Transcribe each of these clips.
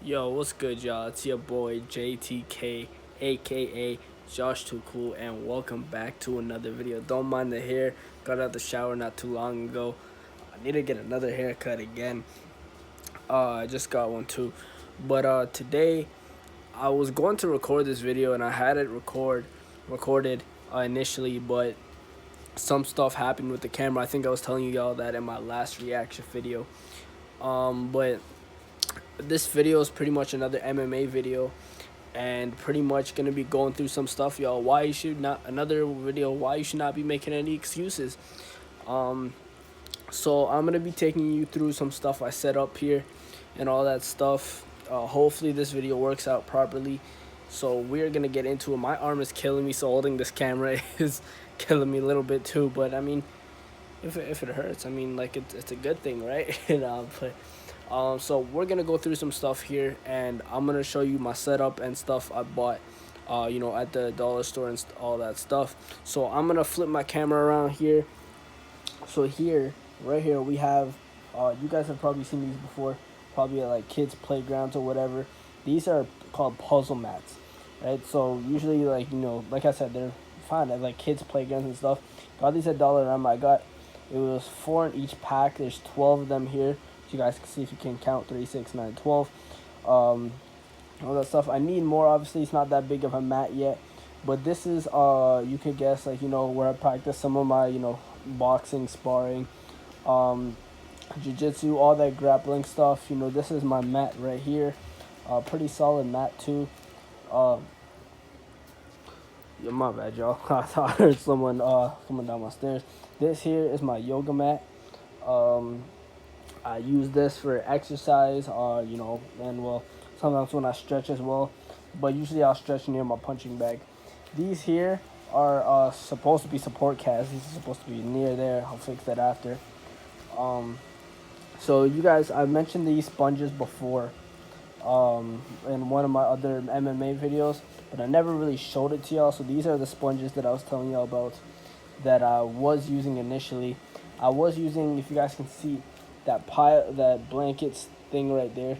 Yo, what's good, y'all? It's your boy JTK, aka Josh Too Cool, and welcome back to another video. Don't mind the hair, got out the shower not too long ago. I need to get another haircut again. I just got one too. But today I was going to record this video and I had it recorded initially, but some stuff happened with the camera. I think I was telling you y'all that in my last reaction video. But this video is pretty much another MMA video, and pretty much gonna be going through some stuff, y'all. Why you should not another video? Why you should not be making any excuses? Um, so I'm gonna be taking you through some stuff I set up here, and all that stuff. Hopefully this video works out properly. So we're gonna get into it. My arm is killing me, so holding this camera is killing me a little bit too. But I mean, if it hurts, I mean, like it's a good thing, right? So we're gonna go through some stuff here, and I'm gonna show you my setup and stuff I bought, at the dollar store and all that stuff. So I'm gonna flip my camera around here. So here, right here, we have, you guys have probably seen these before, probably at like kids' playgrounds or whatever. These are called puzzle mats, right? So usually, like I said, they're fine at like kids' playgrounds and stuff. Got these at Dollarama. It was 4 in each pack. There's 12 of them here. So you guys can see if you can count 3, 6, 9, 12. All that stuff. I need more. Obviously, it's not that big of a mat yet. But this is, you could guess, where I practice some of my, boxing, sparring, jiu-jitsu, all that grappling stuff. This is my mat right here. Pretty solid mat, too. Yeah, my bad, y'all. I thought I heard someone coming down my stairs. This here is my yoga mat. I use this for exercise, and well, sometimes when I stretch as well. But usually I'll stretch near my punching bag. These here are supposed to be support casts. These are supposed to be near there. I'll fix that after. So you guys, I mentioned these sponges before in one of my other MMA videos, but I never really showed it to y'all. So these are the sponges that I was telling y'all about that I was using initially. I was using, if you guys can see, that blankets thing right there.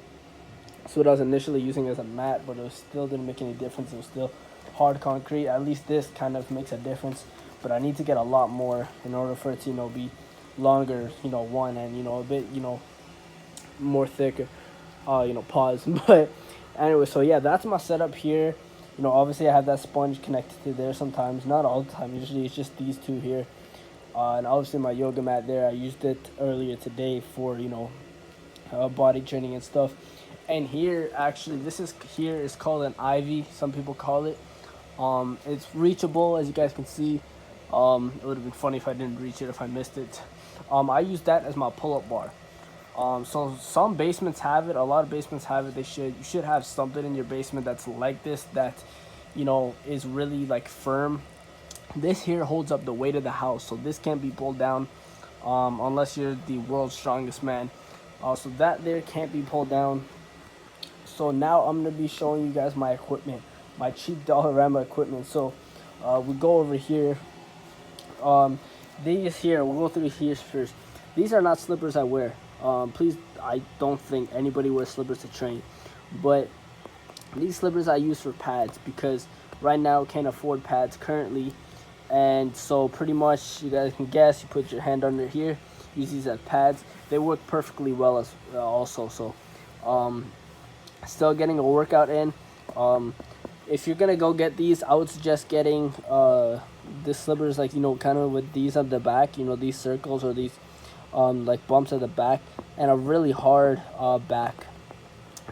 So what I was initially using as a mat, but it still didn't make any difference. It was still hard concrete. At least this kind of makes a difference, but I need to get a lot more in order for it to be longer, one, and a bit more thicker, pause. But anyway, so yeah, that's my setup here. Obviously I have that sponge connected to there sometimes, not all the time. Usually it's just these two here, and obviously my yoga mat there. I used it earlier today for body training and stuff. And here, actually, here is called an ivy. Some people call it. It's reachable, as you guys can see. It would have been funny if I didn't reach it, if I missed it. I use that as my pull-up bar. So some basements have it. A lot of basements have it. You should have something in your basement that's like this, that is really like firm. This here holds up the weight of the house, so this can't be pulled down unless you're the world's strongest man. So that there can't be pulled down. So now I'm going to be showing you guys my equipment, my cheap Dollarama equipment. So we go over here. These here, we'll go through here first. These are not slippers I wear. Please, I don't think anybody wears slippers to train. But these slippers I use for pads, because right now can't afford pads currently. And so pretty much, you guys can guess, you put your hand under here, use these as pads. They work perfectly well as also. So still getting a workout in. If you're gonna go get these, I would suggest getting the slippers, like kind of with these at the back, these circles, or these like bumps at the back, and a really hard back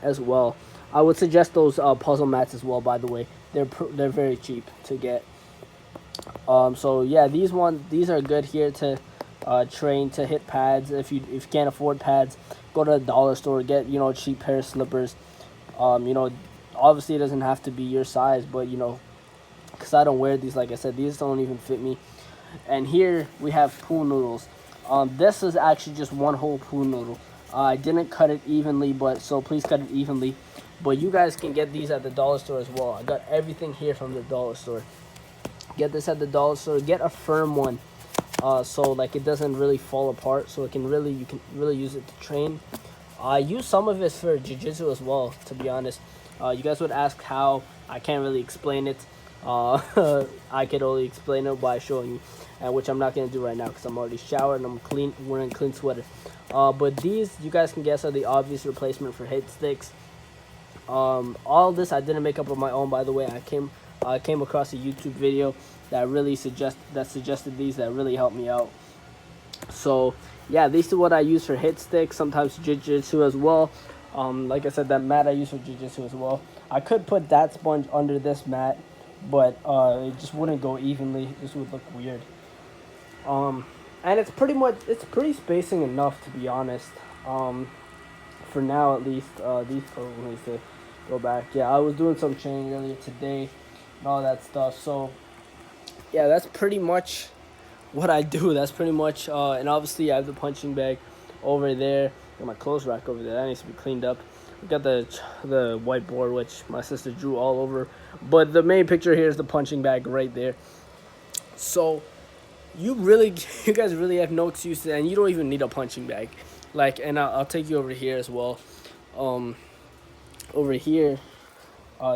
as well. I would suggest those puzzle mats as well, by the way. They're very cheap to get. So yeah, these are good here to train, to hit pads. If you can't afford pads, go to the dollar store, get cheap pair of slippers. Obviously it doesn't have to be your size, but because I don't wear these, like I said, these don't even fit me. And here we have pool noodles. This is actually just one whole pool noodle. I didn't cut it evenly, so please cut it evenly. But you guys can get these at the dollar store as well. I got everything here from the dollar store. Get this at the dollar store. Get a firm one, so like it doesn't really fall apart. So you can really use it to train. I use some of it for jiu-jitsu as well, to be honest. You guys would ask how. I can't really explain it. I could only explain it by showing you, and which I'm not going to do right now because I'm already showered and I'm clean, wearing a clean sweater. But these, you guys can guess, are the obvious replacement for hit sticks. All this I didn't make up on my own, by the way. I came across a YouTube video that really suggested these, that really helped me out. So yeah, these are what I use for hit sticks, sometimes jiu-jitsu as well. Like I said, that mat I use for jiu-jitsu as well. I could put that sponge under this mat, but it just wouldn't go evenly. This would look weird. And it's pretty spacing enough, to be honest. For now at least. These probably need to go back. Yeah, I was doing some training earlier today and all that stuff. So yeah, that's pretty much what I do. That's pretty much, and obviously I have the punching bag over there. Got my clothes rack over there. That needs to be cleaned up. We got the whiteboard, which my sister drew all over. But the main picture here is the punching bag right there. So you guys really have no excuses, and you don't even need a punching bag. Like, and I'll take you over here as well. Over here,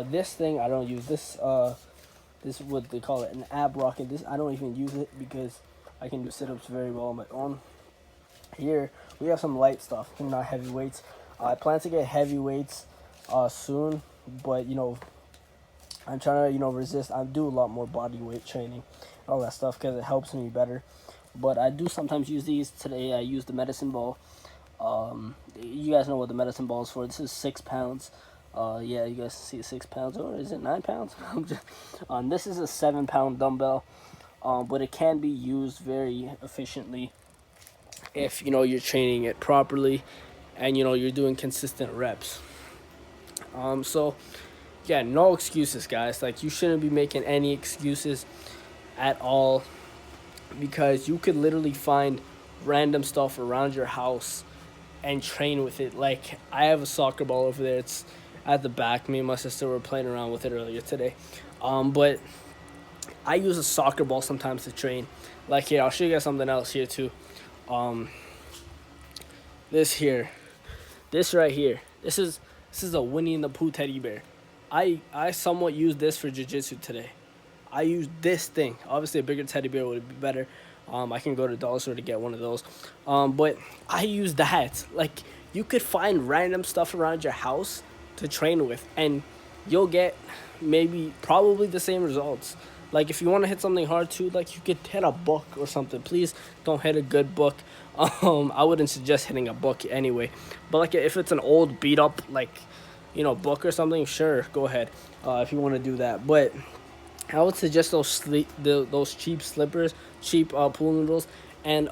this thing I don't use. This is what they call it, an ab rocket. This I don't even use it because I can do sit-ups very well on my own. Here we have some light stuff, not heavy weights. I plan to get heavy weights soon, but I'm trying to resist. I do a lot more body weight training, all that stuff, because it helps me better. But I do sometimes use these. Today I used the medicine ball. You guys know what the medicine ball is for. This is 6 pounds. Yeah, you guys see 6 pounds, or is it 9 pounds? This is a 7-pound dumbbell, but it can be used very efficiently if you're training it properly, and you're doing consistent reps. So yeah, no excuses, guys. Like, you shouldn't be making any excuses at all, because you could literally find random stuff around your house and train with it. Like, I have a soccer ball over there. It's at the back. Me and my sister were playing around with it earlier today. But I use a soccer ball sometimes to train. Like, here, I'll show you guys something else here too. This right here. This is a Winnie and the Pooh teddy bear. I somewhat used this for jiu-jitsu today. I used this thing. Obviously, a bigger teddy bear would be better. I can go to dollar store to get one of those. But I use that. Like, you could find random stuff around your house to train with, and you'll get probably the same results. Like, if you want to hit something hard too, like, you could hit a book or something. Please don't hit a good book. I wouldn't suggest hitting a book anyway. But like, if it's an old beat up book or something, sure, go ahead if you want to do that. But I would suggest those cheap slippers, cheap pool noodles, and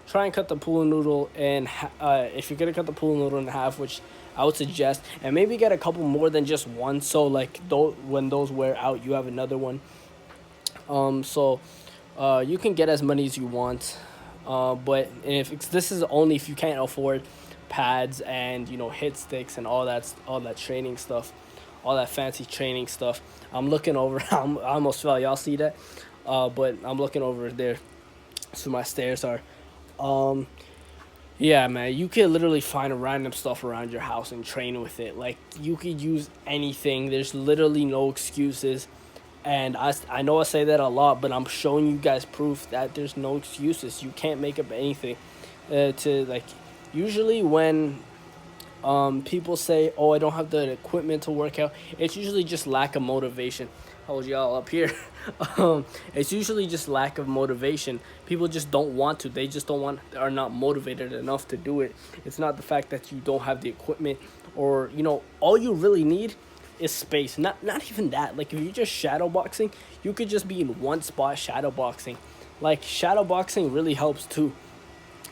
try and cut the pool noodle in if you're gonna cut the pool noodle in half, which I would suggest, and maybe get a couple more than just one, so like when those wear out, you have another one. So you can get as many as you want, but this is only if you can't afford pads and hit sticks and all that training stuff, all that fancy training stuff. I'm looking over. I almost fell. Y'all see that? But I'm looking over there, so my stairs are. Yeah, man, you could literally find random stuff around your house and train with it. Like, you could use anything. There's literally no excuses. And I know I say that a lot, but I'm showing you guys proof that there's no excuses. You can't make up anything. Usually when people say, oh, I don't have the equipment to work out, it's usually just lack of motivation. Hold y'all up here. It's usually just lack of motivation. People just don't want to. They just are not motivated enough to do it. It's not the fact that you don't have the equipment, or all you really need is space. Not even that. Like, if you're just shadow boxing, you could just be in one spot shadow boxing. Like, shadow boxing really helps too.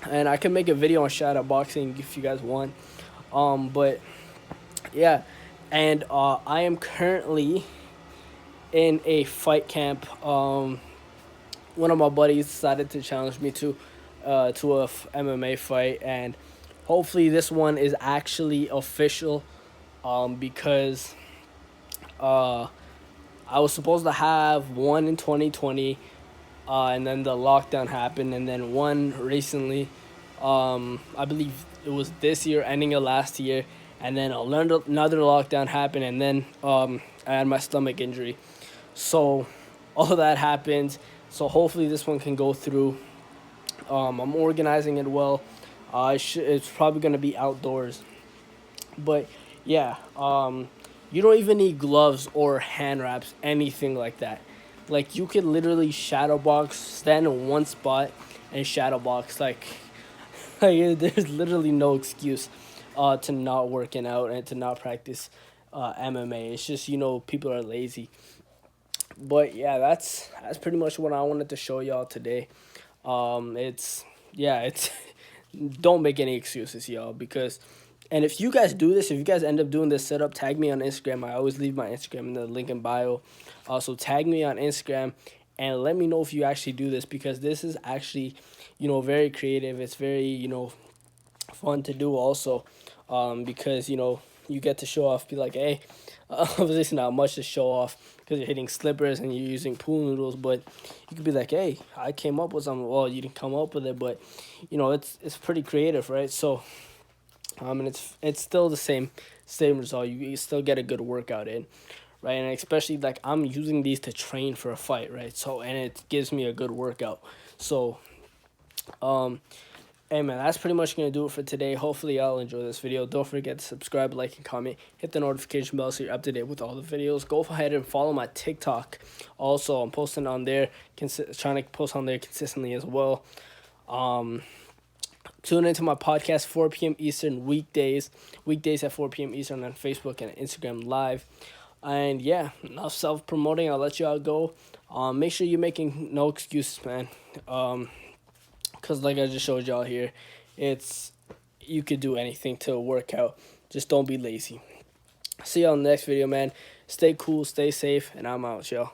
And I can make a video on shadow boxing if you guys want. But yeah, and I am currently in a fight camp. One of my buddies decided to challenge me to a MMA fight, and hopefully this one is actually official, because I was supposed to have one in 2020, and then the lockdown happened, and then one recently, I believe it was this year ending of last year, and then another lockdown happened, and then I had my stomach injury. So all of that happened. So hopefully this one can go through. I'm organizing it well. It's probably gonna be outdoors, but yeah. You don't even need gloves or hand wraps, anything like that. Like you could literally shadow box, stand in one spot, and shadow box. Like there's literally no excuse, to not working out and to not practice, MMA. It's just people are lazy. But yeah, that's pretty much what I wanted to show y'all today. It's yeah, it's don't make any excuses, y'all, because and if you guys do this, if you guys end up doing this setup, tag me on Instagram. I always leave my Instagram in the link in bio. So tag me on Instagram and let me know if you actually do this, because this is actually, very creative. It's very, fun to do also, because you get to show off, be like, hey, obviously it's not much to show off because you're hitting slippers and you're using pool noodles, but you could be like, hey, I came up with something. Well, you didn't come up with it, but it's pretty creative, right? So and it's still the same result. You still get a good workout in, right? And especially like I'm using these to train for a fight, right? So and it gives me a good workout. So hey man, that's pretty much gonna do it for today. Hopefully y'all enjoy this video. Don't forget to subscribe, like, and comment. Hit the notification bell so you're up to date with all the videos. Go ahead and follow my TikTok. Also, I'm posting on there, trying to post on there consistently as well. Tune into my podcast 4 p.m. Eastern weekdays at 4 p.m. Eastern on Facebook and Instagram Live. And yeah, enough self-promoting. I'll let y'all go. Make sure you're making no excuses, man. Because like I just showed y'all here, you could do anything to work out. Just don't be lazy. See y'all in the next video, man. Stay cool, stay safe, and I'm out, y'all.